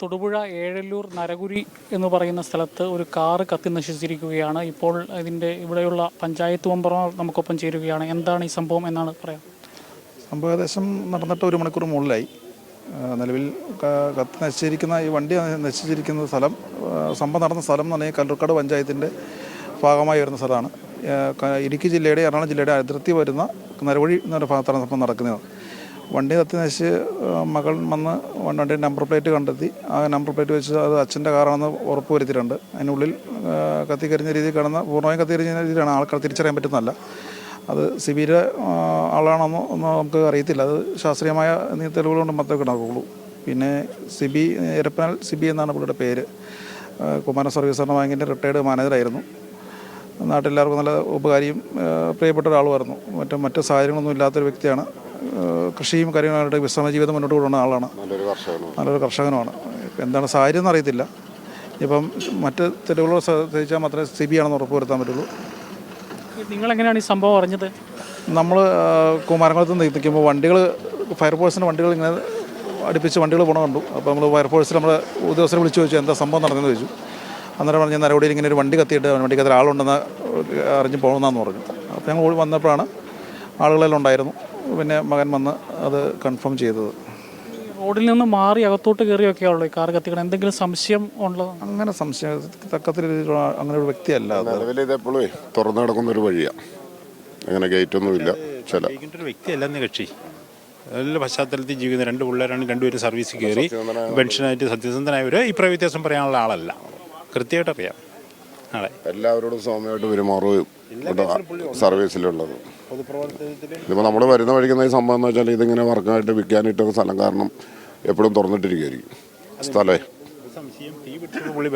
തൊടുപുഴ ഏഴല്ലൂർ നരകുരി എന്ന് പറയുന്ന സ്ഥലത്ത് ഒരു കാറ് കത്തി നശിച്ചിരിക്കുകയാണ്. ഇപ്പോൾ ഇവിടെയുള്ള പഞ്ചായത്ത് മെമ്പർമാർ നമുക്കൊപ്പം ചേരുകയാണ്. എന്താണ് ഈ സംഭവം എന്നാണ് പറയാം? സംഭവം ഏകദേശം നടന്നിട്ട് 1 മണിക്കൂർ മുകളിലായി. നിലവിൽ കത്തി നശിച്ചിരിക്കുന്ന ഈ വണ്ടി നശിച്ചിരിക്കുന്ന സ്ഥലം, സംഭവം നടന്ന സ്ഥലം എന്ന് പറഞ്ഞാൽ കല്ലൂർക്കാട് പഞ്ചായത്തിൻ്റെ ഭാഗമായി വരുന്ന സ്ഥലമാണ്. ഇടുക്കി ജില്ലയുടെ എറണാകുളം ജില്ലയുടെ അതിർത്തി വരുന്ന നരവഴി എന്നൊരു ഭാഗത്താണ് സംഭവം നടക്കുന്നത്. വണ്ടി കത്തി നശിച്ച് മകൾ വന്ന് വണ്ടിയുടെ നമ്പർ പ്ലേറ്റ് കണ്ടെത്തി. ആ നമ്പർ പ്ലേറ്റ് വെച്ച് അത് അച്ഛൻ്റെ കാറാണെന്ന് ഉറപ്പ് വരുത്തിയിട്ടുണ്ട്. അതിനുള്ളിൽ കത്തിക്കരിഞ്ഞ രീതിയിൽ കിടന്ന പൂർണ്ണമായും കത്തിക്കരിഞ്ഞ രീതിയിലാണ്. ആൾക്കാർ തിരിച്ചറിയാൻ പറ്റുന്നതല്ല. അത് സിബിയുടെ ആളാണെന്നോ ഒന്നും നമുക്ക് അറിയത്തില്ല. അത് ശാസ്ത്രീയമായ തെളിവുകൾ കൊണ്ട് മാത്രമേ കിടക്കുകയുള്ളൂ. പിന്നെ സിബി എരപ്പനാൽ സിബി എന്നാണ് പുള്ളിയുടെ പേര്. കുമാരൻ സർവീസ് സഹകരണ ബാങ്കിൻ്റെ റിട്ടയർഡ് മാനേജറായിരുന്നു. നാട്ടിലെല്ലാവർക്കും നല്ല ഉപകാരിയും പ്രിയപ്പെട്ട ഒരാളുമായിരുന്നു. മറ്റ് സാഹചര്യങ്ങളൊന്നും ഇല്ലാത്തൊരു വ്യക്തിയാണ്. കൃഷിയും കാര്യങ്ങളായിട്ട് വിശ്രമ ജീവിതം മുന്നോട്ട് കൊണ്ടുവന്ന ആളാണ്. നല്ലൊരു കർഷകനുമാണ്. എന്താണ് സാഹചര്യം എന്നറിയത്തില്ല. ഇപ്പം മറ്റ് തെളിവുകൾ ശ്രദ്ധിച്ചാൽ മാത്രമേ സിബി ആണെന്ന് ഉറപ്പ് വരുത്താൻ പറ്റുള്ളൂ. നിങ്ങളെങ്ങനെയാണ് ഈ സംഭവം അറിഞ്ഞത്? നമ്മൾ കുമാരംകുളത്ത് നിൽക്കുമ്പോൾ ഫയർഫോഴ്സിൻ്റെ വണ്ടികൾ ഇങ്ങനെ അടുപ്പിച്ച് വണ്ടികൾ പോകണ കണ്ടു. അപ്പോൾ നമ്മൾ ഫയർഫോഴ്സിൽ നമ്മുടെ ഉദ്യോഗസ്ഥരെ വിളിച്ചു ചോദിച്ചു എന്താ സംഭവം നടന്നതെന്ന് ചോദിച്ചു. അന്നേരം പറഞ്ഞ് നരവടിയിൽ ഇങ്ങനെ ഒരു വണ്ടി കത്തിയിട്ട് വണ്ടിക്കകത്ത് ആളുണ്ടെന്ന് അറിഞ്ഞ് പോകണമെന്നാന്ന് പറഞ്ഞു. അപ്പോൾ ഞങ്ങൾ വന്നപ്പോഴാണ് ആളുകളെല്ലാം ഉണ്ടായിരുന്നു. പിന്നെ മകൻ വന്ന് അത് കൺഫേം ചെയ്തത്. റോഡിൽ നിന്ന് മാറി അകത്തോട്ട് കയറിയൊക്കെയാണല്ലോ ഈ കാർ കത്തിക്കണം. എന്തെങ്കിലും സംശയം ഉള്ളത്? അങ്ങനെ സംശയം തക്കത്തിൽ അങ്ങനെ ഒരു വ്യക്തിയല്ല. ഇതെപ്പോഴും തുറന്നു കിടക്കുന്ന ഒരു വഴിയാണ്. അങ്ങനെ ഗേറ്റൊന്നുമില്ല. ഒരു വ്യക്തിയല്ലെന്ന് കക്ഷി നല്ല പശ്ചാത്തലത്തിൽ ജീവിക്കുന്ന 2 പിള്ളേരാണ്. 2 പേരും സർവീസിൽ കയറി പെൻഷനായിട്ട് സത്യസന്ധനായവർ ഈ പ്രായവ്യത്യാസം പറയാനുള്ള ആളല്ല. കൃത്യമായിട്ട് അറിയാം ആളെ. എല്ലാവരോടും സൗമ്യമായിട്ട് പെരുമാറുകയും സർവീസിലുള്ളത്. ഇതിപ്പോൾ നമ്മൾ വരുന്ന വഴിക്കുന്ന ഈ സംഭവം എന്ന് വെച്ചാൽ ഇതിങ്ങനെ വർക്കായിട്ട് വിൽക്കാനായിട്ടൊക്കെ സ്ഥലം കാരണം എപ്പോഴും തുറന്നിട്ടിരിക്കുകയായിരിക്കും സ്ഥലേ.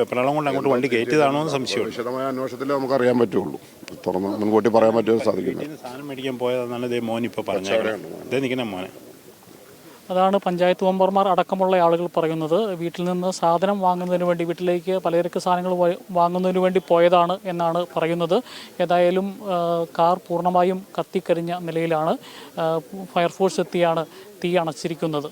വെപ്രാളം കൊണ്ട് അങ്ങോട്ട് വണ്ടി കയറ്റിയതാണോ എന്ന് സംശയം. വിശദമായ അന്വേഷണത്തിൽ നമുക്ക് അറിയാൻ പറ്റുള്ളൂ. തുറന്ന് മുൻകൂട്ടി പറയാൻ പറ്റുമോ സാധിക്കില്ല. സാധനം മേടിക്കാൻ പോയതെന്നാണ് ഇതേ മോൻ ഇപ്പോൾ പറഞ്ഞത്. ഇതേ നിൽക്കുന്ന മോനെ. അതാണ് പഞ്ചായത്ത് മെമ്പർമാർ അടക്കമുള്ള ആളുകൾ പറയുന്നത്. വീട്ടിൽ നിന്ന് സാധനം വാങ്ങുന്നതിന് വേണ്ടി, വീട്ടിലേക്ക് പലചരക്ക് സാധനങ്ങൾ വാങ്ങുന്നതിന് വേണ്ടി പോയതാണ് എന്നാണ് പറയുന്നത്. ഏതായാലും കാർ പൂർണ്ണമായും കത്തിക്കരിഞ്ഞ നിലയിലാണ്. ഫയർഫോഴ്സ് എത്തിയാണ് തീ അണച്ചിരിക്കുന്നത്.